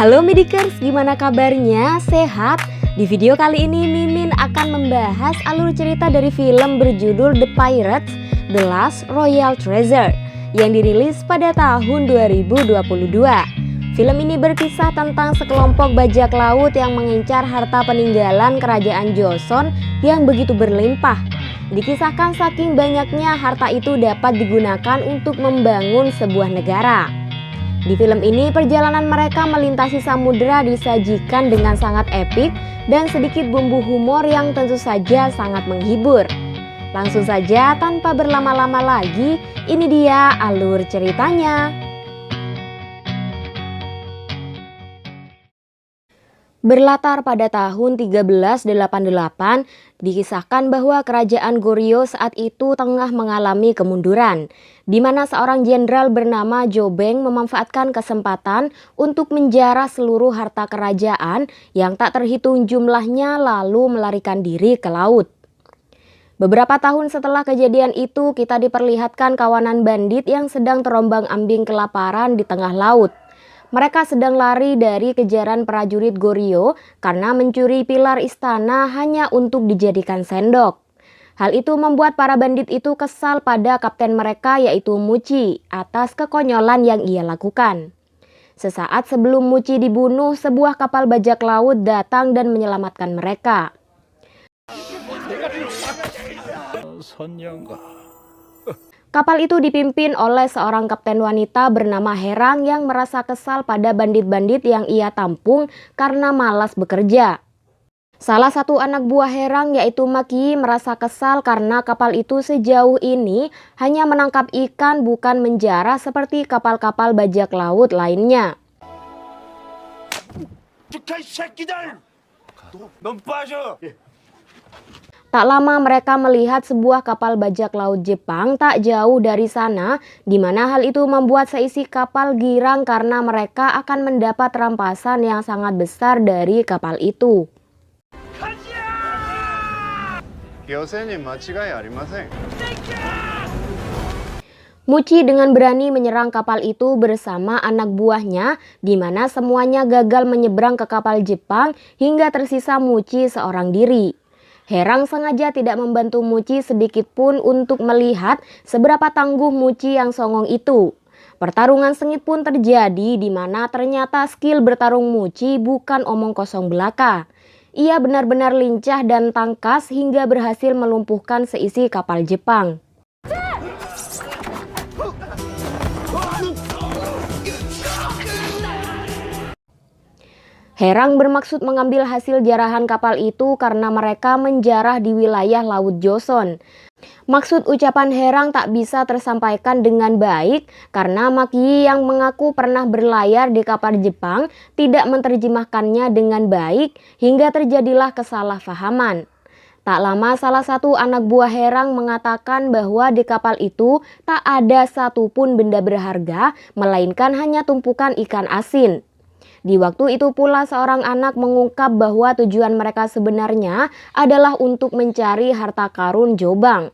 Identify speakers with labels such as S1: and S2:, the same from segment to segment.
S1: Halo Midikers, gimana kabarnya? Sehat? Di video kali ini Mimin akan membahas alur cerita dari film berjudul The Pirates: The Last Royal Treasure yang dirilis pada tahun 2022. Film ini berkisah tentang sekelompok bajak laut yang mengincar harta peninggalan kerajaan Joseon yang begitu berlimpah. Dikisahkan saking banyaknya harta itu dapat digunakan untuk membangun sebuah negara. Di film ini perjalanan mereka melintasi samudera disajikan dengan sangat epik dan sedikit bumbu humor yang tentu saja sangat menghibur. Langsung saja tanpa berlama-lama lagi, ini dia alur ceritanya. Berlatar pada tahun 1388, dikisahkan bahwa kerajaan Goryeo saat itu tengah mengalami kemunduran, di mana seorang jenderal bernama Jobeng memanfaatkan kesempatan untuk menjarah seluruh harta kerajaan yang tak terhitung jumlahnya lalu melarikan diri ke laut. Beberapa tahun setelah kejadian itu, kita diperlihatkan kawanan bandit yang sedang terombang-ambing kelaparan di tengah laut. Mereka sedang lari dari kejaran prajurit Goryeo karena mencuri pilar istana hanya untuk dijadikan sendok. Hal itu membuat para bandit itu kesal pada kapten mereka yaitu Muchi atas kekonyolan yang ia lakukan. Sesaat sebelum Muchi dibunuh, sebuah kapal bajak laut datang dan menyelamatkan mereka. Kapal itu dipimpin oleh seorang kapten wanita bernama Herang yang merasa kesal pada bandit-bandit yang ia tampung karena malas bekerja. Salah satu anak buah Herang yaitu Maki merasa kesal karena kapal itu sejauh ini hanya menangkap ikan bukan menjarah seperti kapal-kapal bajak laut lainnya. Tak lama mereka melihat sebuah kapal bajak laut Jepang tak jauh dari sana, di mana hal itu membuat seisi kapal girang karena mereka akan mendapat rampasan yang sangat besar dari kapal itu. Muchi dengan berani menyerang kapal itu bersama anak buahnya, di mana semuanya gagal menyeberang ke kapal Jepang hingga tersisa Muchi seorang diri. Herang sengaja tidak membantu Muchi sedikit pun untuk melihat seberapa tangguh Muchi yang songong itu. Pertarungan sengit pun terjadi di mana ternyata skill bertarung Muchi bukan omong kosong belaka. Ia benar-benar lincah dan tangkas hingga berhasil melumpuhkan seisi kapal Jepang. Herang bermaksud mengambil hasil jarahan kapal itu karena mereka menjarah di wilayah Laut Joseon. Maksud ucapan Herang tak bisa tersampaikan dengan baik karena Maki yang mengaku pernah berlayar di kapal Jepang tidak menerjemahkannya dengan baik hingga terjadilah kesalahpahaman. Tak lama salah satu anak buah Herang mengatakan bahwa di kapal itu tak ada satupun benda berharga melainkan hanya tumpukan ikan asin. Di waktu itu pula seorang anak mengungkap bahwa tujuan mereka sebenarnya adalah untuk mencari harta karun Jobang.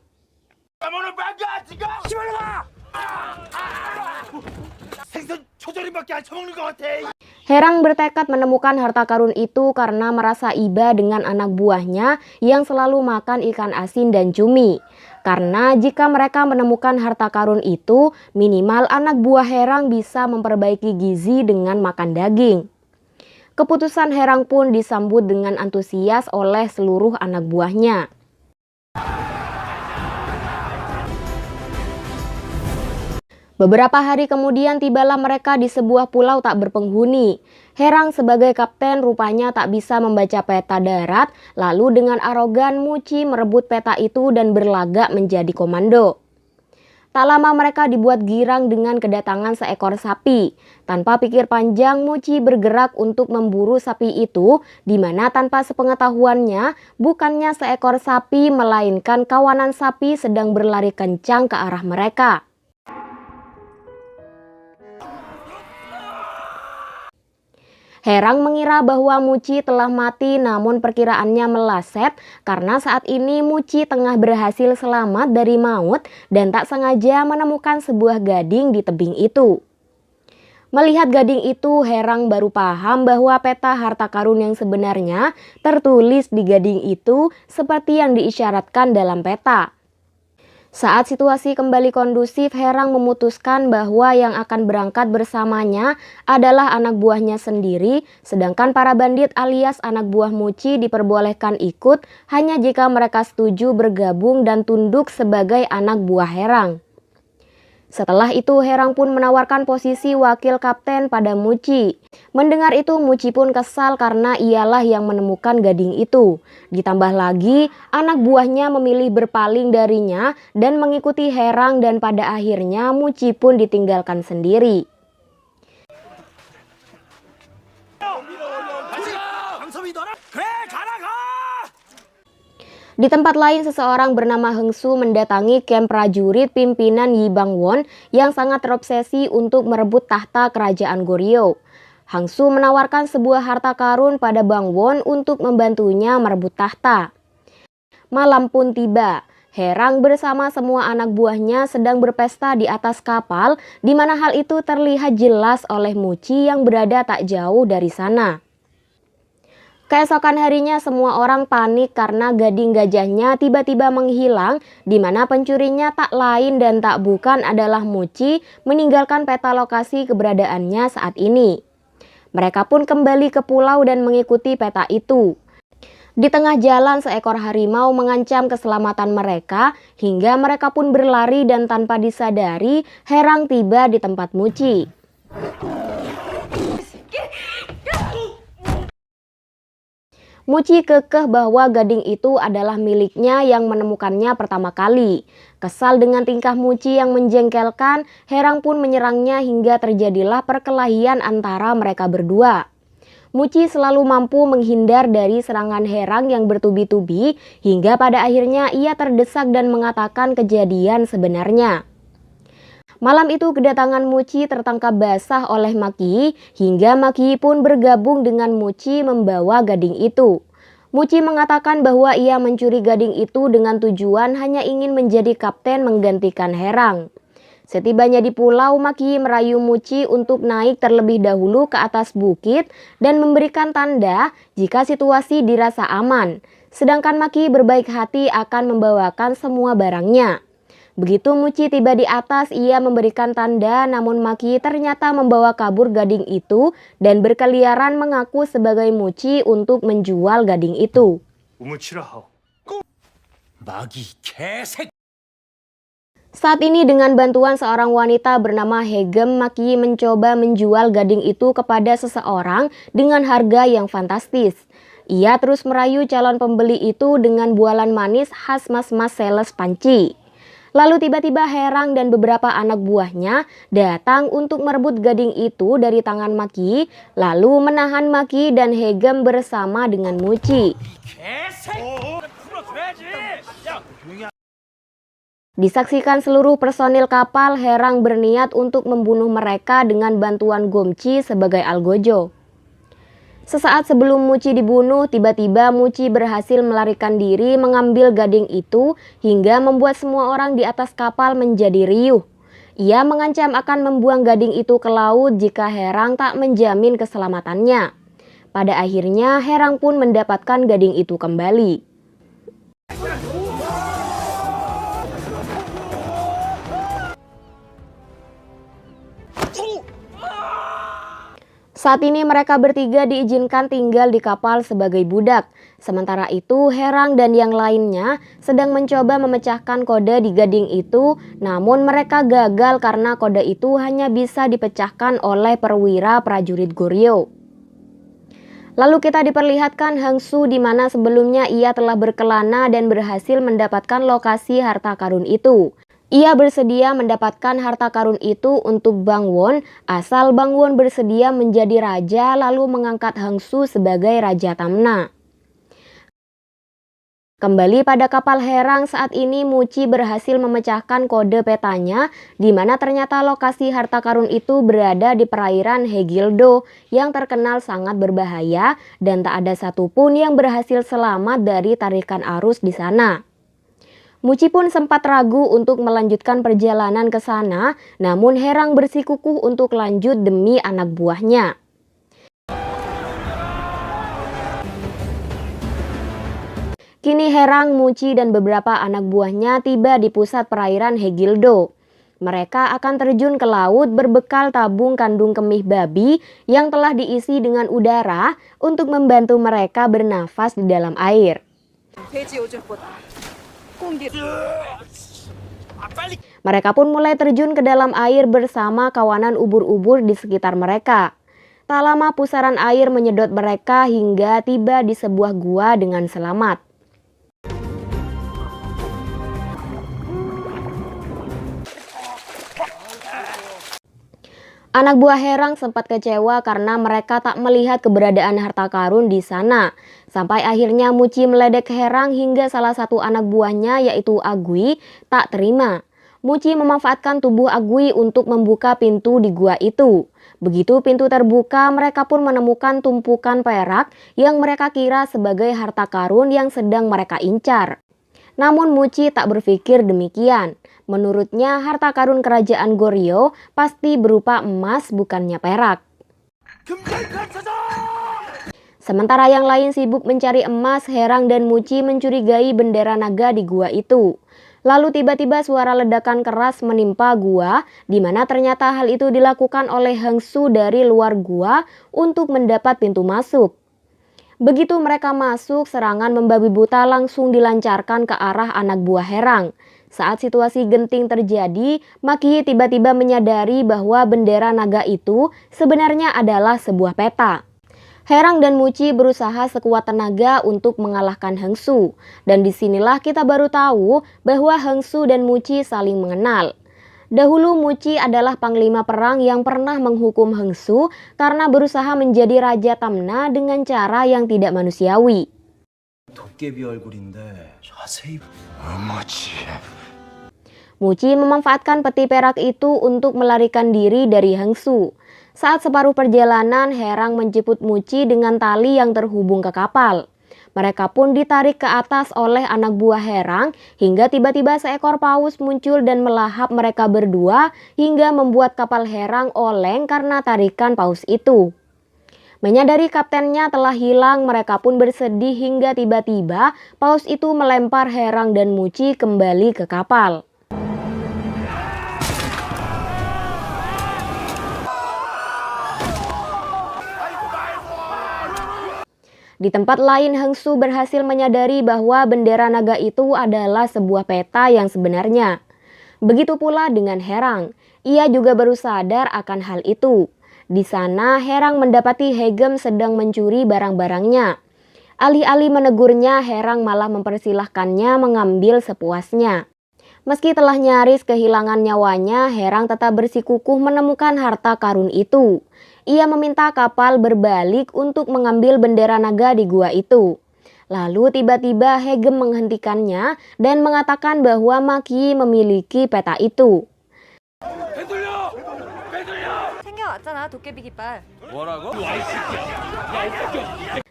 S1: Herang bertekad menemukan harta karun itu karena merasa iba dengan anak buahnya yang selalu makan ikan asin dan cumi. Karena jika mereka menemukan harta karun itu, minimal anak buah Herang bisa memperbaiki gizi dengan makan daging. Keputusan Herang pun disambut dengan antusias oleh seluruh anak buahnya. Beberapa hari kemudian tibalah mereka di sebuah pulau tak berpenghuni. Herang sebagai kapten rupanya tak bisa membaca peta darat, lalu dengan arogan Muchi merebut peta itu dan berlagak menjadi komando. Tak lama mereka dibuat girang dengan kedatangan seekor sapi. Tanpa pikir panjang, Muchi bergerak untuk memburu sapi itu, di mana tanpa sepengetahuannya, bukannya seekor sapi melainkan kawanan sapi sedang berlari kencang ke arah mereka. Herang mengira bahwa Muchi telah mati, namun perkiraannya meleset karena saat ini Muchi tengah berhasil selamat dari maut dan tak sengaja menemukan sebuah gading di tebing itu. Melihat gading itu, Herang baru paham bahwa peta harta karun yang sebenarnya tertulis di gading itu seperti yang diisyaratkan dalam peta. Saat situasi kembali kondusif, Herang memutuskan bahwa yang akan berangkat bersamanya adalah anak buahnya sendiri, sedangkan para bandit alias anak buah Muci diperbolehkan ikut hanya jika mereka setuju bergabung dan tunduk sebagai anak buah Herang. Setelah itu, Herang pun menawarkan posisi wakil kapten pada Muci. Mendengar itu, Muci pun kesal karena ialah yang menemukan gading itu. Ditambah lagi, anak buahnya memilih berpaling darinya dan mengikuti Herang, dan pada akhirnya Muci pun ditinggalkan sendiri. Di tempat lain, seseorang bernama Heng Su mendatangi kamp prajurit pimpinan Yi Bangwon yang sangat terobsesi untuk merebut tahta kerajaan Goryeo. Heng Su menawarkan sebuah harta karun pada Bangwon untuk membantunya merebut tahta. Malam pun tiba. Herang bersama semua anak buahnya sedang berpesta di atas kapal, di mana hal itu terlihat jelas oleh Muci yang berada tak jauh dari sana. Keesokan harinya semua orang panik karena gading gajahnya tiba-tiba menghilang, di mana pencurinya tak lain dan tak bukan adalah Muci, meninggalkan peta lokasi keberadaannya saat ini. Mereka pun kembali ke pulau dan mengikuti peta itu. Di tengah jalan, seekor harimau mengancam keselamatan mereka hingga mereka pun berlari, dan tanpa disadari Herang tiba di tempat Muci. Muci kekeh bahwa gading itu adalah miliknya yang menemukannya pertama kali. Kesal dengan tingkah Muci yang menjengkelkan, Herang pun menyerangnya hingga terjadilah perkelahian antara mereka berdua. Muci selalu mampu menghindar dari serangan Herang yang bertubi-tubi hingga pada akhirnya ia terdesak dan mengatakan kejadian sebenarnya. Malam itu kedatangan Muci tertangkap basah oleh Maki, hingga Maki pun bergabung dengan Muci membawa gading itu. Muci mengatakan bahwa ia mencuri gading itu dengan tujuan hanya ingin menjadi kapten menggantikan Herang. Setibanya di pulau, Maki merayu Muci untuk naik terlebih dahulu ke atas bukit dan memberikan tanda jika situasi dirasa aman. Sedangkan Maki berbaik hati akan membawakan semua barangnya. Begitu Muci tiba di atas, ia memberikan tanda, namun Maki ternyata membawa kabur gading itu dan berkeliaran mengaku sebagai Muci untuk menjual gading itu. Saat ini dengan bantuan seorang wanita bernama Hegem, Maki mencoba menjual gading itu kepada seseorang dengan harga yang fantastis. Ia terus merayu calon pembeli itu dengan bualan manis khas mas-mas sales panci. Lalu tiba-tiba Herang dan beberapa anak buahnya datang untuk merebut gading itu dari tangan Maki, lalu menahan Maki dan Hegem bersama dengan Muci. Disaksikan seluruh personil kapal, Herang berniat untuk membunuh mereka dengan bantuan Gomchi sebagai algojo. Sesaat sebelum Muci dibunuh, tiba-tiba Muci berhasil melarikan diri mengambil gading itu hingga membuat semua orang di atas kapal menjadi riuh. Ia mengancam akan membuang gading itu ke laut jika Herang tak menjamin keselamatannya. Pada akhirnya Herang pun mendapatkan gading itu kembali. Saat ini mereka bertiga diizinkan tinggal di kapal sebagai budak. Sementara itu Herang dan yang lainnya sedang mencoba memecahkan kode di gading itu, namun mereka gagal karena kode itu hanya bisa dipecahkan oleh perwira prajurit Goryeo. Lalu kita diperlihatkan Heng Su di mana sebelumnya ia telah berkelana dan berhasil mendapatkan lokasi harta karun itu. Ia bersedia mendapatkan harta karun itu untuk Bangwon, asal Bangwon bersedia menjadi raja lalu mengangkat Heng Su sebagai Raja Tamna. Kembali pada kapal Herang, saat ini Muci berhasil memecahkan kode petanya, di mana ternyata lokasi harta karun itu berada di perairan Hegildo yang terkenal sangat berbahaya dan tak ada satupun yang berhasil selamat dari tarikan arus di sana. Muci pun sempat ragu untuk melanjutkan perjalanan ke sana, namun Herang bersikukuh untuk lanjut demi anak buahnya. Kini Herang, Muci, dan beberapa anak buahnya tiba di pusat perairan Hegildo. Mereka akan terjun ke laut berbekal tabung kandung kemih babi yang telah diisi dengan udara untuk membantu mereka bernafas di dalam air. Mereka pun mulai terjun ke dalam air bersama kawanan ubur-ubur di sekitar mereka. Tak lama pusaran air menyedot mereka hingga tiba di sebuah gua dengan selamat. Anak buah Herang sempat kecewa karena mereka tak melihat keberadaan harta karun di sana. Sampai akhirnya Muci meledek Herang hingga salah satu anak buahnya yaitu Agui tak terima. Muci memanfaatkan tubuh Agui untuk membuka pintu di gua itu. Begitu pintu terbuka, mereka pun menemukan tumpukan perak yang mereka kira sebagai harta karun yang sedang mereka incar. Namun Muci tak berpikir demikian. Menurutnya harta karun kerajaan Goryeo pasti berupa emas bukannya perak. Sementara yang lain sibuk mencari emas, Herang dan Muci mencurigai bendera naga di gua itu. Lalu tiba-tiba suara ledakan keras menimpa gua, di mana ternyata hal itu dilakukan oleh Hangsu dari luar gua untuk mendapat pintu masuk. Begitu mereka masuk, serangan membabi buta langsung dilancarkan ke arah anak buah Herang. Saat situasi genting terjadi, Maki tiba-tiba menyadari bahwa bendera naga itu sebenarnya adalah sebuah peta. Herang dan Muci berusaha sekuat tenaga untuk mengalahkan Hangsu. Dan disinilah kita baru tahu bahwa Hangsu dan Muci saling mengenal. Dahulu Muci adalah panglima perang yang pernah menghukum Hangsu karena berusaha menjadi Raja Tamna dengan cara yang tidak manusiawi. Muci memanfaatkan peti perak itu untuk melarikan diri dari Hangsu. Saat separuh perjalanan, Herang menjemput Muci dengan tali yang terhubung ke kapal. Mereka pun ditarik ke atas oleh anak buah Herang hingga tiba-tiba seekor paus muncul dan melahap mereka berdua hingga membuat kapal Herang oleng karena tarikan paus itu. Menyadari kaptennya telah hilang, mereka pun bersedih hingga tiba-tiba paus itu melempar Herang dan Muci kembali ke kapal. Di tempat lain, Hangsu berhasil menyadari bahwa bendera naga itu adalah sebuah peta yang sebenarnya. Begitu pula dengan Herang, ia juga baru sadar akan hal itu. Di sana, Herang mendapati Hegem sedang mencuri barang-barangnya. Alih-alih menegurnya, Herang malah mempersilahkannya mengambil sepuasnya. Meski telah nyaris kehilangan nyawanya, Herang tetap bersikukuh menemukan harta karun itu. Ia meminta kapal berbalik untuk mengambil bendera naga di gua itu. Lalu tiba-tiba Hegem menghentikannya dan mengatakan bahwa Maki memiliki peta itu.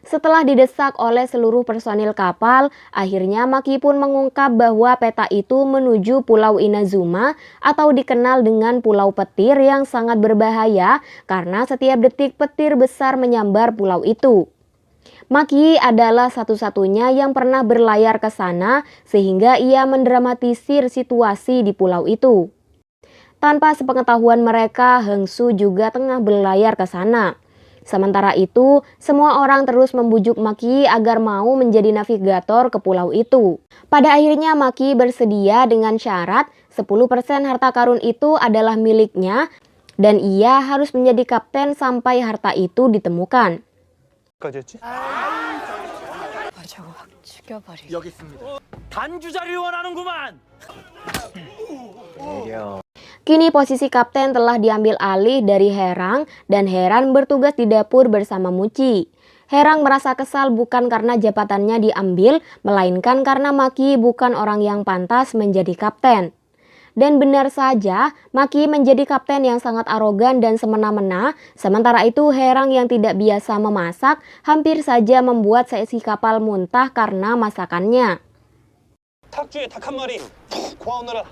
S1: Setelah didesak oleh seluruh personil kapal, akhirnya Maki pun mengungkap bahwa peta itu menuju Pulau Inazuma atau dikenal dengan Pulau Petir yang sangat berbahaya karena setiap detik petir besar menyambar pulau itu. Maki adalah satu-satunya yang pernah berlayar ke sana sehingga ia mendramatisir situasi di pulau itu. Tanpa sepengetahuan mereka, Hangsu juga tengah berlayar ke sana. Sementara itu, semua orang terus membujuk Maki agar mau menjadi navigator ke pulau itu. Pada akhirnya Maki bersedia dengan syarat 10% harta karun itu adalah miliknya dan ia harus menjadi kapten sampai harta itu ditemukan. Kini posisi kapten telah diambil alih dari Herang dan Herang bertugas di dapur bersama Muci. Herang merasa kesal bukan karena jabatannya diambil, melainkan karena Maki bukan orang yang pantas menjadi kapten. Dan benar saja, Maki menjadi kapten yang sangat arogan dan semena-mena, sementara itu Herang yang tidak biasa memasak hampir saja membuat seisi kapal muntah karena masakannya.
S2: 다락쥐의 닭 한 마리 푹 구워오너라.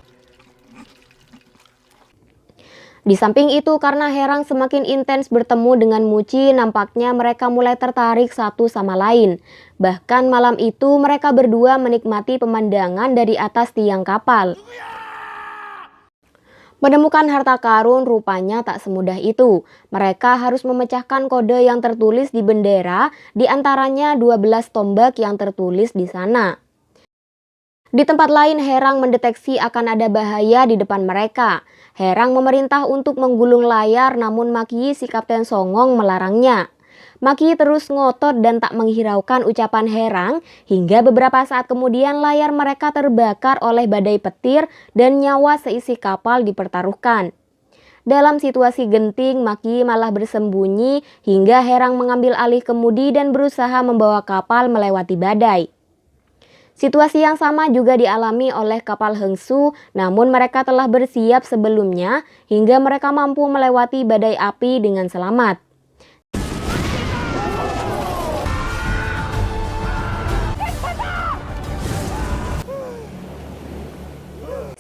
S1: Di samping itu, karena Herang semakin intens bertemu dengan Muci, nampaknya mereka mulai tertarik satu sama lain. Bahkan malam itu mereka berdua menikmati pemandangan dari atas tiang kapal. Menemukan harta karun rupanya tak semudah itu. Mereka harus memecahkan kode yang tertulis di bendera, di antaranya 12 tombak yang tertulis di sana. Di tempat lain, Herang mendeteksi akan ada bahaya di depan mereka. Herang memerintah untuk menggulung layar, namun Maki, si Kapten Songong, melarangnya. Maki terus ngotot dan tak menghiraukan ucapan Herang, hingga beberapa saat kemudian layar mereka terbakar oleh badai petir dan nyawa seisi kapal dipertaruhkan. Dalam situasi genting, Maki malah bersembunyi hingga Herang mengambil alih kemudi dan berusaha membawa kapal melewati badai. Situasi yang sama juga dialami oleh kapal Hengsu, namun mereka telah bersiap sebelumnya hingga mereka mampu melewati badai api dengan selamat.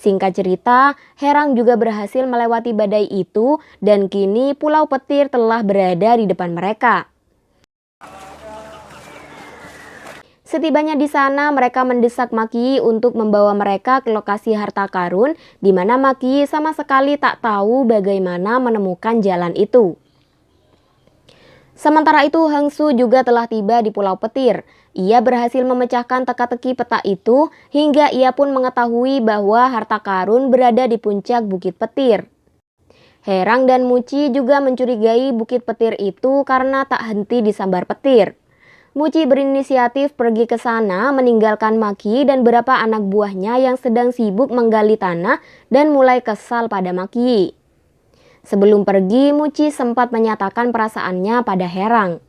S1: Singkat cerita, Herang juga berhasil melewati badai itu dan kini Pulau Petir telah berada di depan mereka. Setibanya di sana, mereka mendesak Maki untuk membawa mereka ke lokasi harta karun, di mana Maki sama sekali tak tahu bagaimana menemukan jalan itu. Sementara itu, Hengsu juga telah tiba di Pulau Petir. Ia berhasil memecahkan teka-teki peta itu, hingga ia pun mengetahui bahwa harta karun berada di puncak Bukit Petir. Herang dan Muci juga mencurigai Bukit Petir itu karena tak henti disambar petir. Muci berinisiatif pergi ke sana, meninggalkan Maki dan beberapa anak buahnya yang sedang sibuk menggali tanah dan mulai kesal pada Maki. Sebelum pergi, Muci sempat menyatakan perasaannya pada Herang.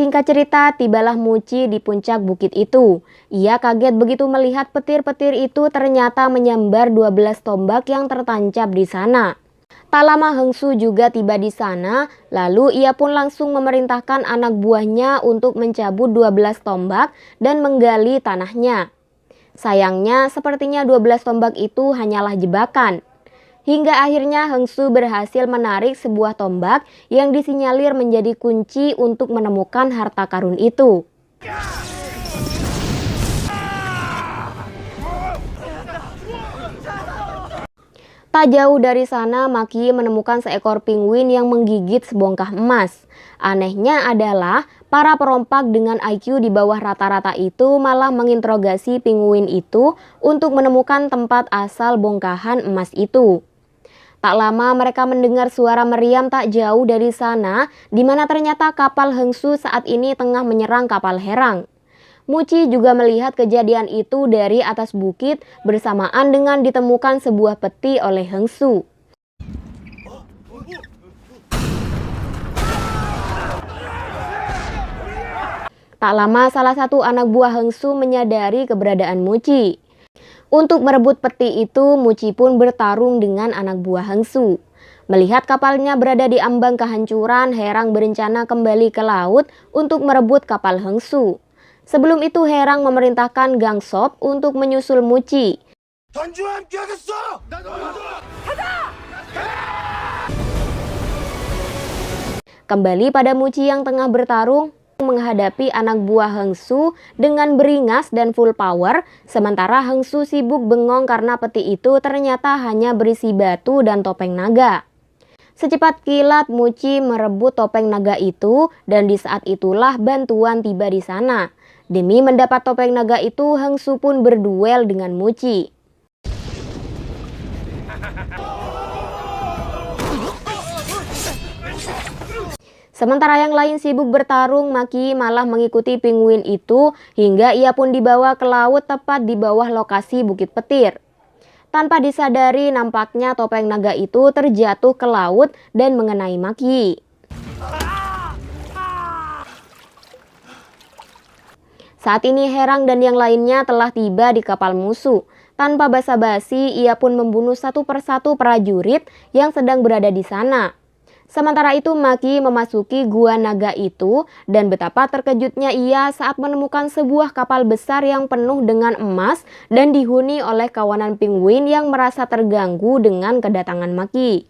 S1: Singkat cerita, tibalah Muci di puncak bukit itu. Ia kaget begitu melihat petir-petir itu ternyata menyambar 12 tombak yang tertancap di sana. Tak lama Hengsu juga tiba di sana, lalu ia pun langsung memerintahkan anak buahnya untuk mencabut 12 tombak dan menggali tanahnya. Sayangnya, sepertinya 12 tombak itu hanyalah jebakan. Hingga akhirnya Hengsu berhasil menarik sebuah tombak yang disinyalir menjadi kunci untuk menemukan harta karun itu. Tak jauh dari sana, Maki menemukan seekor penguin yang menggigit sebongkah emas. Anehnya adalah para perompak dengan IQ di bawah rata-rata itu malah menginterogasi penguin itu untuk menemukan tempat asal bongkahan emas itu. Tak lama mereka mendengar suara meriam tak jauh dari sana, di mana ternyata kapal Hengsu saat ini tengah menyerang kapal Herang. Muci juga melihat kejadian itu dari atas bukit bersamaan dengan ditemukan sebuah peti oleh Hengsu. Tak lama salah satu anak buah Hengsu menyadari keberadaan Muci. Untuk merebut peti itu, Muci pun bertarung dengan anak buah Hengsu. Melihat kapalnya berada di ambang kehancuran, Herang berencana kembali ke laut untuk merebut kapal Hengsu. Sebelum itu, Herang memerintahkan Gangsop untuk menyusul Muci. Kembali pada Muci yang tengah bertarung, menghadapi anak buah Hengsu dengan beringas dan full power, sementara Hengsu sibuk bengong karena peti itu ternyata hanya berisi batu dan topeng naga. Secepat kilat Muci merebut topeng naga itu dan di saat itulah bantuan tiba di sana. Demi mendapat topeng naga itu, Hengsu pun berduel dengan Muci. Sementara yang lain sibuk bertarung, Maki malah mengikuti penguin itu hingga ia pun dibawa ke laut tepat di bawah lokasi Bukit Petir. Tanpa disadari, nampaknya topeng naga itu terjatuh ke laut dan mengenai Maki. Saat ini Herang dan yang lainnya telah tiba di kapal musuh. Tanpa basa-basi, ia pun membunuh satu persatu prajurit yang sedang berada di sana. Sementara itu Maki memasuki gua naga itu dan betapa terkejutnya ia saat menemukan sebuah kapal besar yang penuh dengan emas dan dihuni oleh kawanan penguin yang merasa terganggu dengan kedatangan Maki.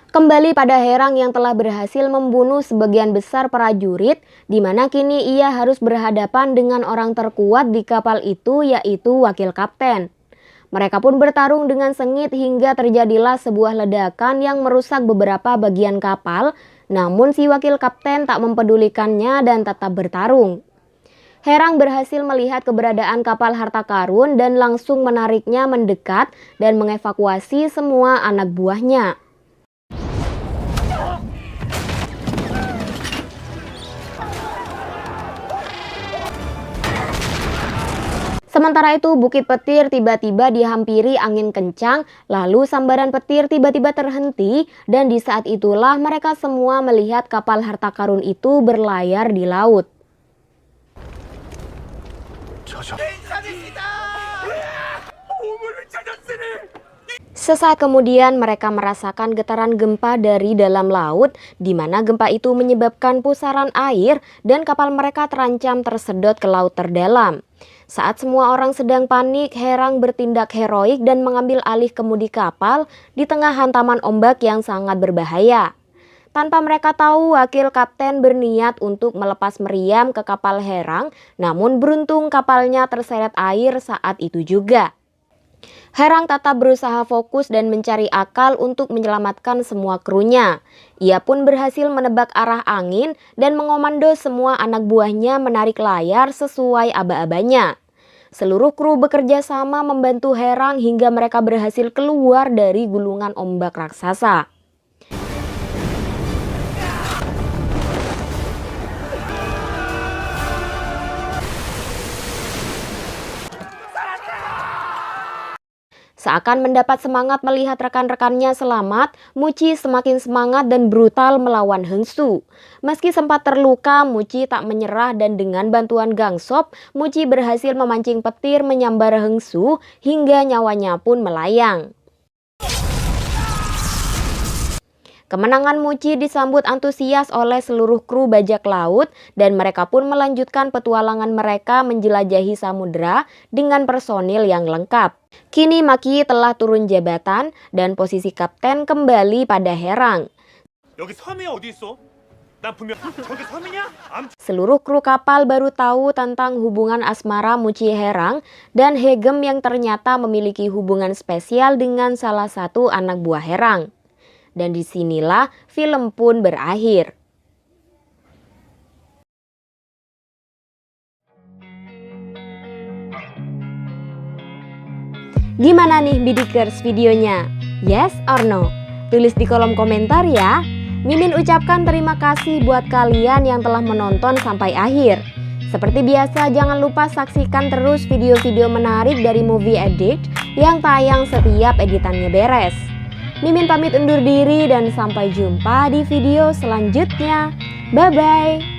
S1: Kembali pada Herang yang telah berhasil membunuh sebagian besar prajurit, di mana kini ia harus berhadapan dengan orang terkuat di kapal itu, yaitu wakil kapten. Mereka pun bertarung dengan sengit hingga terjadilah sebuah ledakan yang merusak beberapa bagian kapal, namun si wakil kapten tak mempedulikannya dan tetap bertarung. Herang berhasil melihat keberadaan kapal harta karun dan langsung menariknya mendekat dan mengevakuasi semua anak buahnya. Sementara itu Bukit Petir tiba-tiba dihampiri angin kencang, lalu sambaran petir tiba-tiba terhenti dan di saat itulah mereka semua melihat kapal harta karun itu berlayar di laut. Sesaat kemudian mereka merasakan getaran gempa dari dalam laut, di mana gempa itu menyebabkan pusaran air dan kapal mereka terancam tersedot ke laut terdalam. Saat semua orang sedang panik, Herang bertindak heroik dan mengambil alih kemudi kapal di tengah hantaman ombak yang sangat berbahaya. Tanpa mereka tahu, wakil kapten berniat untuk melepas meriam ke kapal Herang, namun beruntung kapalnya terseret air saat itu juga. Herang tetap berusaha fokus dan mencari akal untuk menyelamatkan semua krunya. Ia pun berhasil menebak arah angin dan mengomando semua anak buahnya menarik layar sesuai aba-abanya. Seluruh kru bekerja sama membantu Herang hingga mereka berhasil keluar dari gulungan ombak raksasa. Seakan mendapat semangat melihat rekan-rekannya selamat, Muci semakin semangat dan brutal melawan Hengsu. Meski sempat terluka, Muci tak menyerah dan dengan bantuan Gangsop, Muci berhasil memancing petir menyambar Hengsu hingga nyawanya pun melayang. Kemenangan Muci disambut antusias oleh seluruh kru bajak laut dan mereka pun melanjutkan petualangan mereka menjelajahi samudera dengan personil yang lengkap. Kini Maki telah turun jabatan dan posisi kapten kembali pada Herang. Seluruh kru kapal baru tahu tentang hubungan asmara Muci Herang dan Hegem yang ternyata memiliki hubungan spesial dengan salah satu anak buah Herang. Dan disinilah film pun berakhir. Gimana nih Bidikers videonya? Yes or no? Tulis di kolom komentar ya. Mimin ucapkan terima kasih buat kalian yang telah menonton sampai akhir. Seperti biasa jangan lupa saksikan terus video-video menarik dari Movie Addict yang tayang setiap editannya beres. Mimin pamit undur diri dan sampai jumpa di video selanjutnya. Bye-bye.